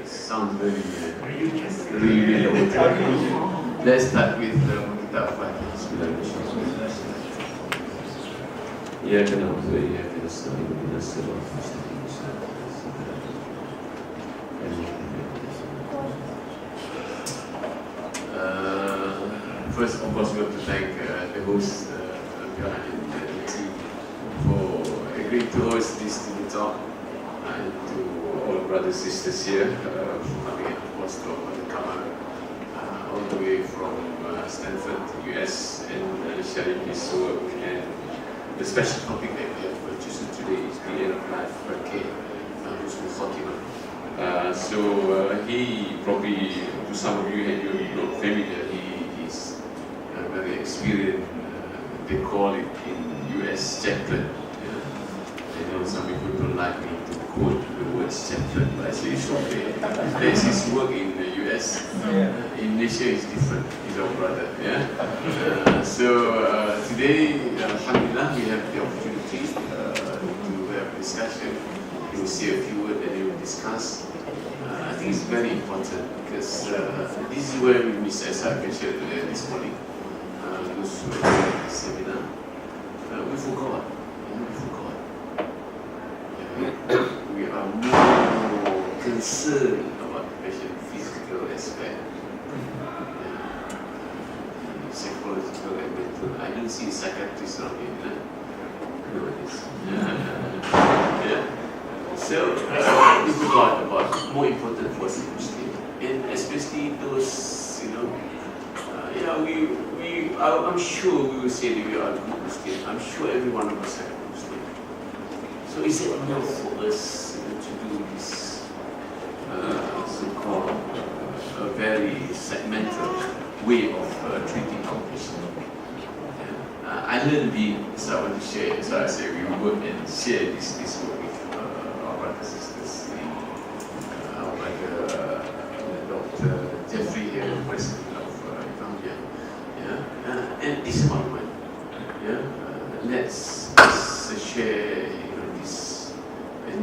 sounds very relatable. Let's start with Kitab Fatih. Ya kenal tu, ya kenal selalu kita selalu mesti bisa. First, of course, we have to thank the host, and the team for agreeing to host this TV talk, and to all brothers and sisters here for coming, of course, to Kampung, all the way from Stanford, US, and sharing his work. And the special topic that we have chosen today is the end of life care, HUKM. So he probably, to some of you, you're not familiar. He is very experienced. They call it in US chaplain. I know some people don't like me to quote the word chaplain, but I say it's okay. There's his work in the US. In Malaysia, it's different. He's our brother. So today, alhamdulillah, we have the opportunity to have a discussion. He will say a few words and he will discuss. I think it's very important because this is where Mr. Esa mentioned this morning. Those who are in the seminar, we forgot. We are more concerned about the patient physical aspect, psychological and mental. I don't see psychiatrists around here. So we forgot about more important for us Muslim, and especially those, I'm sure we will say that we are a good Muslim. I'm sure every one of us are a Muslim. So is it enough for us to do this so-called very segmental way of treating our patient? I learned so I want to share. So I say we work and share this work with our brothers and sisters. Our brother Dr. Jeffrey here, president of Kampung. And this is my point. Let's share this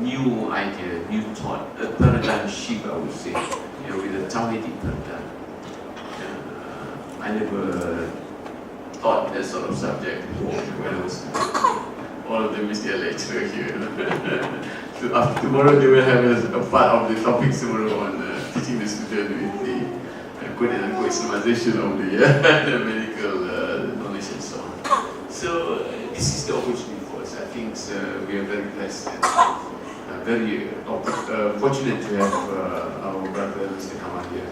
new idea, new thought, a paradigm shift, I would say, with a Tawhidi paradigm. I never taught that sort of subject before when I was all of them is their lecturer here. So after tomorrow they will have a part of the topic tomorrow on teaching the student with the quote-unquote Islamization of the medical knowledge and so on. So this is the opportunity for us. I think we are very blessed and very fortunate to have our brother Mr. Kamal here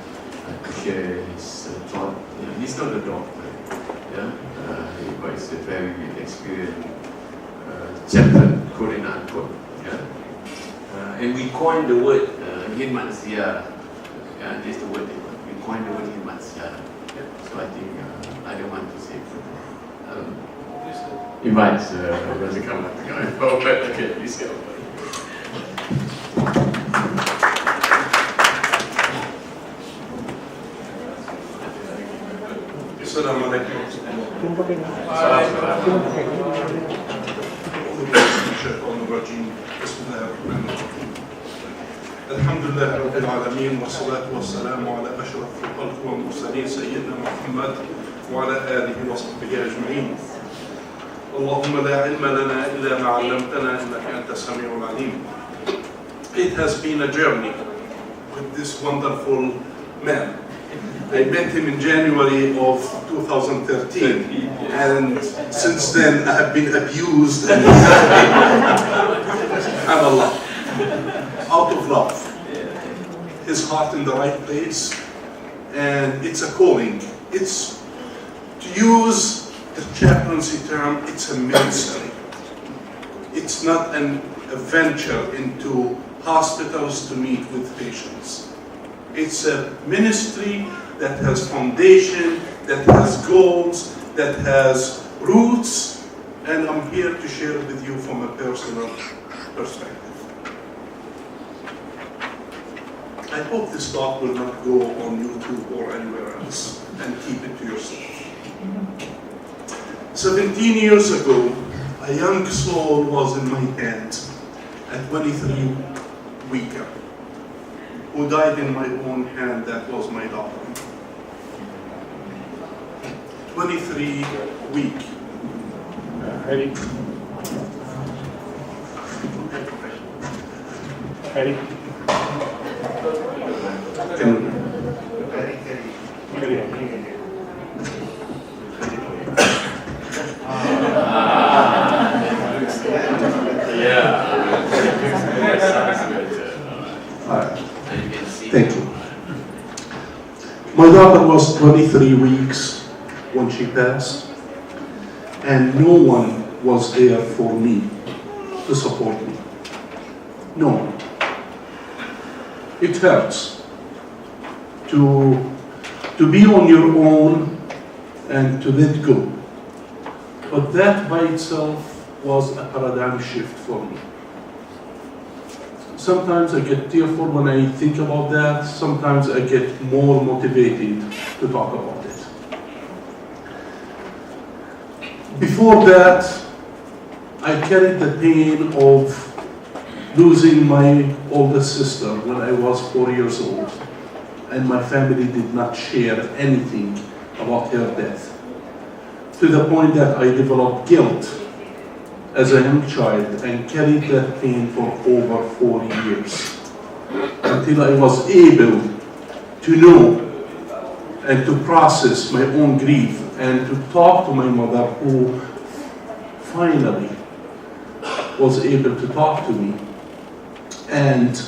to share his thought. He's not a doctor, but he's a very experienced chaplain, quote and unquote. And we coined the word Hidmat Ziyarah. That's the word we coined the word Hidmat Ziyarah. So I think I don't want to say it. Invite Brother Kamal to come forward. Okay, please go. Assalamu alaikum. الحمد لله رب العالمين والصلاة والسلام على أشرف الخلق والمرسلين سيدنا محمد وعلى آله وصحبه أجمعين. اللهم لا علم لنا إلا ما علمتنا إنك أنت السميع العليم. It has been a journey with this wonderful man. I met him in January of 2013, and since then I have been abused and Allah, out of love. His heart in the right place, and it's a calling. It's, to use the chaplaincy term, it's a ministry. It's not a venture into hospitals to meet with patients. It's a ministry that has foundation, that has goals, that has roots, and I'm here to share with you from a personal perspective. I hope this talk will not go on YouTube or anywhere else, and keep it to yourself. 17 years ago, a young soul was in my hands, at 23 weaker. who died in my own hand. That was my daughter. 23 week. Ready? Ready? Thank you. My daughter was 23 weeks when she passed, and no one was there for me to support me. No one. It hurts to be on your own and to let go. But that by itself was a paradigm shift for me. Sometimes I get tearful when I think about that. Sometimes I get more motivated to talk about it. Before that, I carried the pain of losing my oldest sister when I was 4 years old, and my family did not share anything about her death, to the point that I developed guilt as a young child and carried that pain for over 4 years, until I was able to know and to process my own grief and to talk to my mother, who finally was able to talk to me. And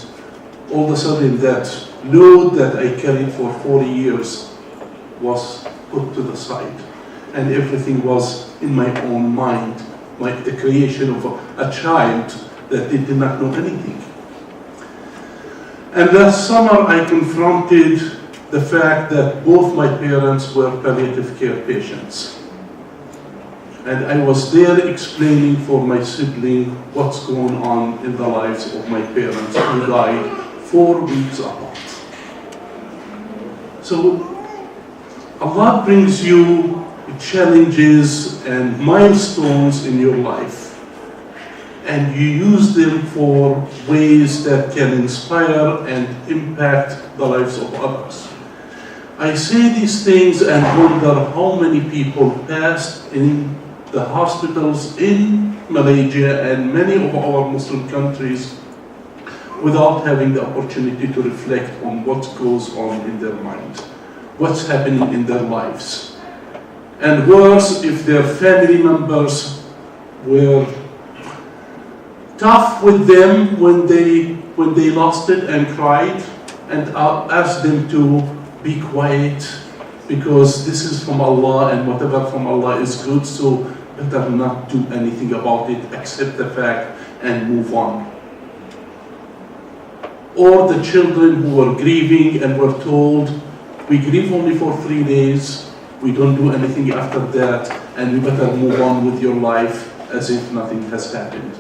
all of a sudden that load that I carried for 4 years was put to the side, and everything was in my own mind, like the creation of a child that did not know anything. And last summer I confronted the fact that both my parents were palliative care patients. And I was there explaining for my sibling what's going on in the lives of my parents who died 4 weeks apart. So Allah brings you challenges and milestones in your life, and you use them for ways that can inspire and impact the lives of others. I say these things and wonder how many people passed in the hospitals in Malaysia and many of our Muslim countries without having the opportunity to reflect on what goes on in their mind, what's happening in their lives. And worse, if their family members were tough with them when they lost it and cried, and asked them to be quiet because this is from Allah and whatever from Allah is good, so better not do anything about it, accept the fact and move on. Or the children who were grieving and were told, we grieve only for 3 days, we don't do anything after that, and you better move on with your life as if nothing has happened.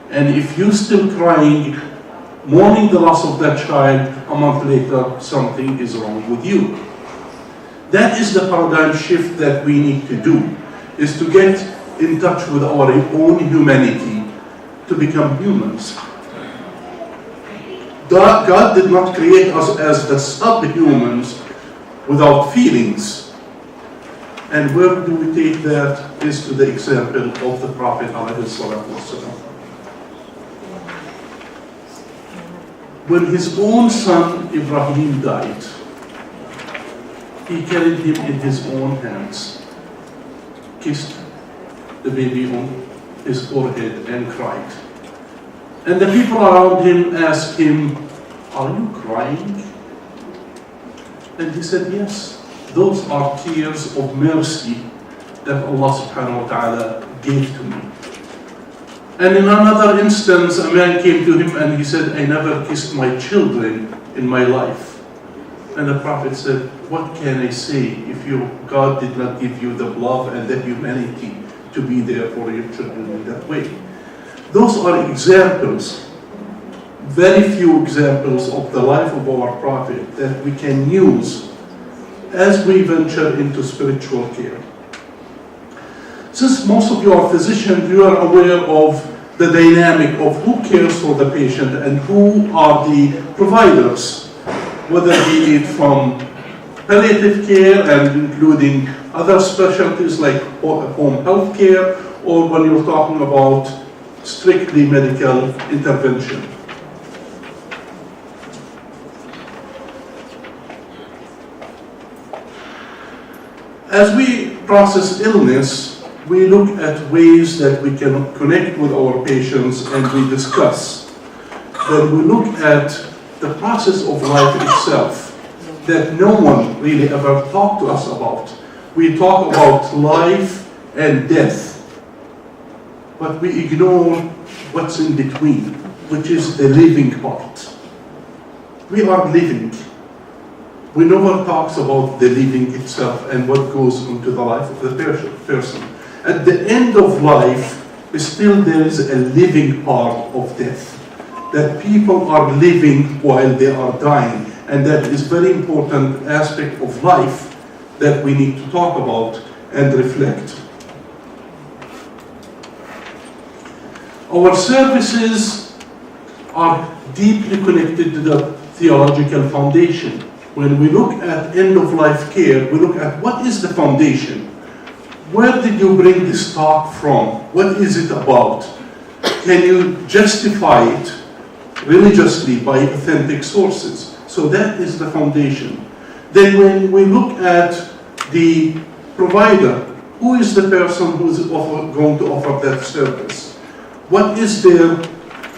And if you're still crying, mourning the loss of that child, a month later, something is wrong with you. That is the paradigm shift that we need to do, is to get in touch with our own humanity, to become humans. God did not create us as the subhumans without feelings. And where do we take that is to the example of the Prophet ﷺ. When his own son Ibrahim died, he carried him in his own hands, kissed the baby on his forehead and cried. And the people around him asked him, are you crying? And he said, yes. Those are tears of mercy that Allah subhanahu wa ta'ala gave to me. And in another instance, a man came to him and he said, I never kissed my children in my life. And the Prophet said, what can I say if God did not give you the love and the humanity to be there for your children in that way? Those are examples, very few examples of the life of our Prophet that we can use as we venture into spiritual care. Since most of you are physicians, you are aware of the dynamic of who cares for the patient and who are the providers whether be it from palliative care and including other specialties like home health care, or when you're talking about strictly medical intervention. As we process illness, we look at ways that we can connect with our patients and we discuss. Then we look at the process of life itself that no one really ever talked to us about. We talk about life and death, but we ignore what's in between, which is the living part. We are living. We never talk about the living itself and what goes into the life of the person. At the end of life, still there is a living part of death, that people are living while they are dying, and that is very important aspect of life that we need to talk about and reflect. Our services are deeply connected to the theological foundation. When we look at end-of-life care, we look at what is the foundation. Where did you bring this talk from? What is it about? Can you justify it religiously by authentic sources? So that is the foundation. Then when we look at the provider, who is the person who is going to offer that service? What is their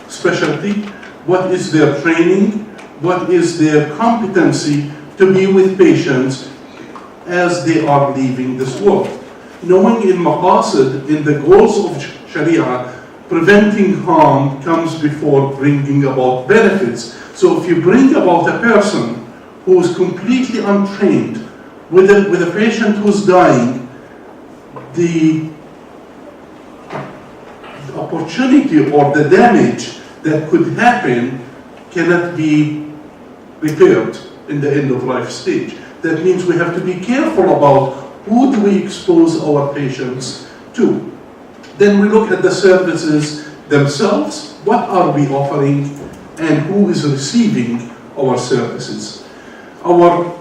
specialty? What is their training? What is their competency to be with patients as they are leaving this world? Knowing in maqasid, in the goals of Sharia, preventing harm comes before bringing about benefits. So if you bring about a person who is completely untrained with a patient who's dying, the opportunity or the damage that could happen cannot be repaired in the end of life stage. That means we have to be careful about who do we expose our patients to. Then we look at the services themselves. What are we offering and who is receiving our services? Our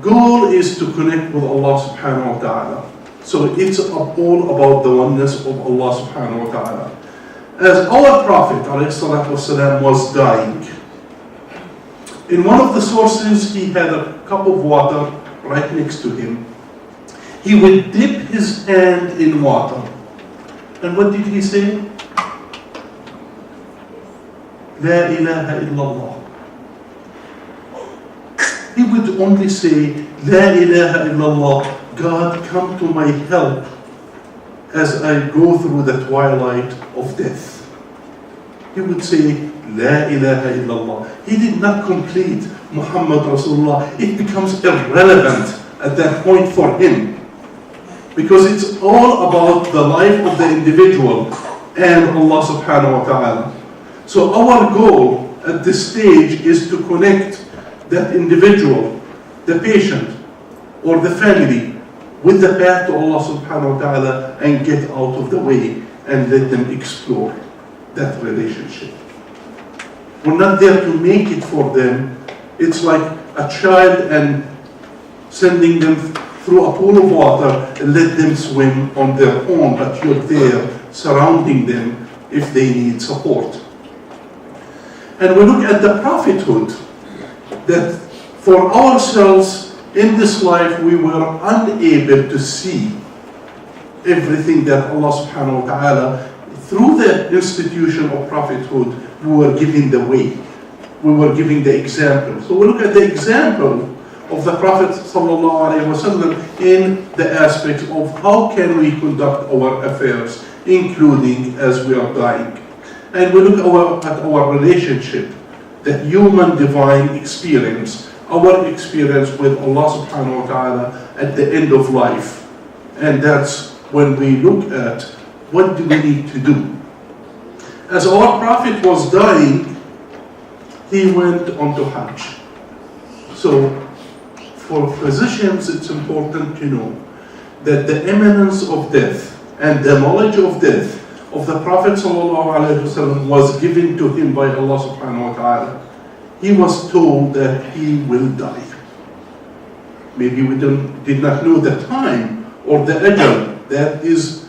goal is to connect with Allah subhanahu wa ta'ala. So it's all about the oneness of Allah subhanahu wa ta'ala. As our Prophet ﷺ was dying, in one of the sources he had a cup of water right next to him. He would dip his hand in water. And what did he say? La ilaha illallah. He would only say, La ilaha illallah, God come to my help as I go through the twilight of death. He would say, La ilaha illallah. He did not complete Muhammad Rasulullah. It becomes irrelevant at that point for him, because it's all about the life of the individual and Allah subhanahu wa ta'ala. So our goal at this stage is to connect that individual, the patient, or the family with the path to Allah subhanahu wa ta'ala and get out of the way and let them explore that relationship. We're not there to make it for them. It's like a child and sending them through a pool of water and let them swim on their own, but you're there surrounding them if they need support. And we look at the prophethood, that for ourselves in this life we were unable to see everything that Allah subhanahu wa ta'ala, through the institution of prophethood, we were giving the way. We were giving the example. So we look at the example of the Prophet ﷺ in the aspects of how can we conduct our affairs, including as we are dying. And we look at our relationship, the human-divine experience, our experience with Allah subhanahu wa ta'ala at the end of life. And that's when we look at what do we need to do. As our Prophet was dying, he went on to Hajj. So for physicians, it's important to know that the imminence of death and the knowledge of death of the Prophet ﷺ was given to him by Allah subhanahu wa ta'ala. he was told that he will die. Maybe we did not know the time or the ajal that is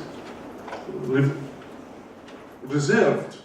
reserved